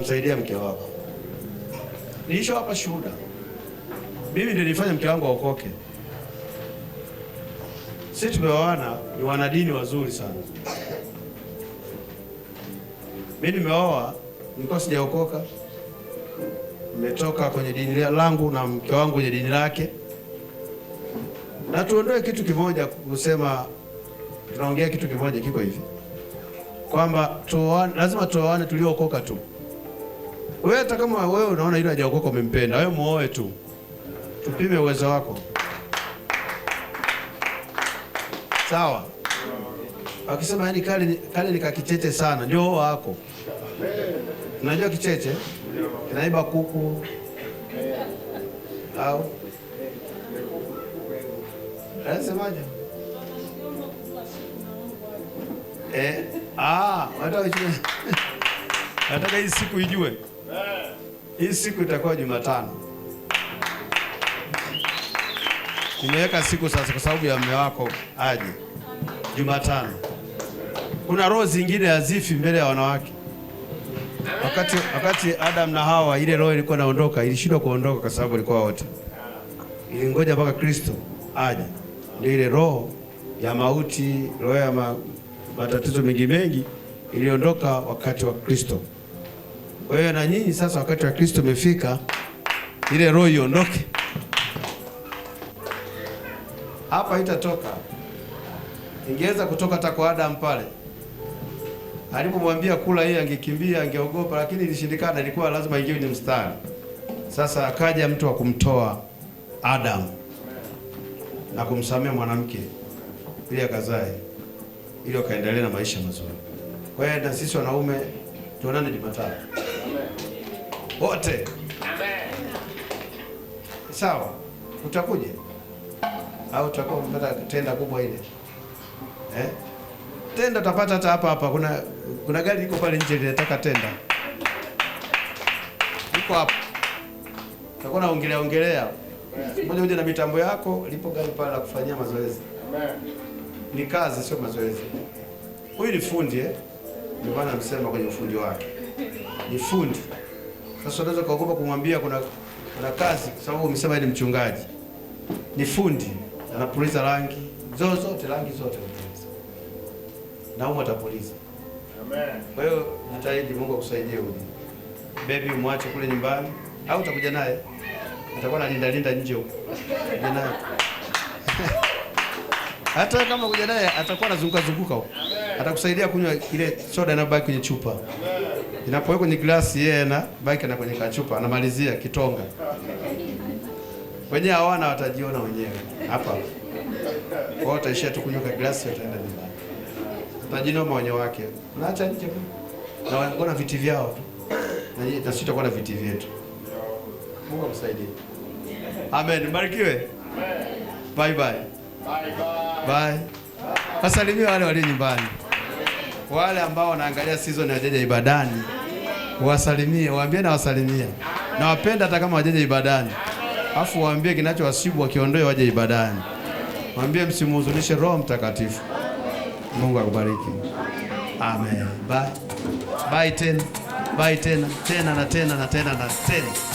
utamsaidia mke wako. Nilisho hapa shuhuda. Mimi ndio nilifanya mke wangu aokoke. Sisi tumeoana, ni wanadini wazuri sana. Mimi nimeoa, nilikuwa sijaokoka. Nimetoka kwenye dini langu na mke wangu kwenye dini lake. Na tuondoe kitu kimoja kusema, tunaongea kitu kimoja kiko hivi. Kwamba lazima tuoane tuliokoka tu. Wewe hata kama wewe unaona yule hajaokoka umempenda, wewe muoe tu. Tupime uwezo wako. Sawa? Akisema yani kale nikakicheche sana, ndio wako. Unajua kicheche? Kinaiba kuku. Au? Anasemaje? Nataka hii siku ijue. Hii siku itakuwa Jumatano. Nimeweka siku sasa kwa sababu ya mume wako aje. Jumatano. Kuna roho zingine hazifi mbele ya wanawake. Wakati Adam na Hawa ile roho ilikuwa inaondoka, ilishindwa kuondoka kwa sababu ilikuwa wote. Ilingoja mpaka Kristo aje. Ndio ile roho ya mauti, roho ya matatizo mengi iliondoka wakati wa Kristo. Kwa hiyo na nyinyi sasa wakati wa Kristo umefika, ile roho iondoke. Hapa itatoka. Ingeweza kutoka hata kwa Adam pale. Alipomwambia kula hii angekimbia, angeogopa, lakini ilishindikana, ilikuwa lazima ingie kwenye mstari. Sasa akaja mtu wa kumtoa Adam na kumsamea mwanamke ili akazae, ili akaendelee na maisha mazuri. Kwa hiyo na sisi wanaume tuonane Jumatano. Wote. Amen. Sawa. Utakuja? Au utakuwa umepata tenda kubwa ile? Tenda utapata hata hapa. Kuna gari liko pale nje linataka tenda. Liko hapa. Utakuwa naongelea. Moja na mitambo yako, lipo gari pale la kufanyia mazoezi. Amen. Ni kazi sio mazoezi. Huyu ni fundi Ndio maana namsema kwenye ufundi wake. Ni fundi. Sasa unaweza kuogopa kumwambia kuna kazi kwa sababu umesema ni mchungaji. Ni fundi. Anapuliza rangi zote rangi zote. Na atapuliza. Amen. Kwa hiyo nitaidi Mungu akusaidie huyu. Baby umwache kule nyumbani au utakuja naye? Atakuwa analinda nje huko. Kuja naye. Hata kama kuja naye atakuwa anazunguka huko. Atakusaidia kunywa ile soda inabaki kwenye chupa. Inapowekwa kwenye glasi yeye na baki na kwenye kachupa anamalizia kitonga. Wenyewe hawana watajiona wenyewe hapa. Kwa utaishia tu kunywa glasi utaenda nyumbani. Utajinoma wenyewe wake. Naacha nje. Na wana viti vyao tu. Na sisi tutakuwa na viti vyetu. Mungu amsaidie. Amen. Barikiwe. Bye bye. Bye. Wasalimie wale walio nyumbani. Wale ambao wanaangalia season ya Jeje Ibadani. Wasalimie, waambie na wasalimia. Na wapenda hata kama wajeje ibadani. Afu waambie kinachowasibu wakiondoe waje ibadani. Waambie msimuhuzunishe Roho Mtakatifu. Mungu akubariki. Amen. Bye. Bye tena. Bye tena. Tena na tena na tena na tena.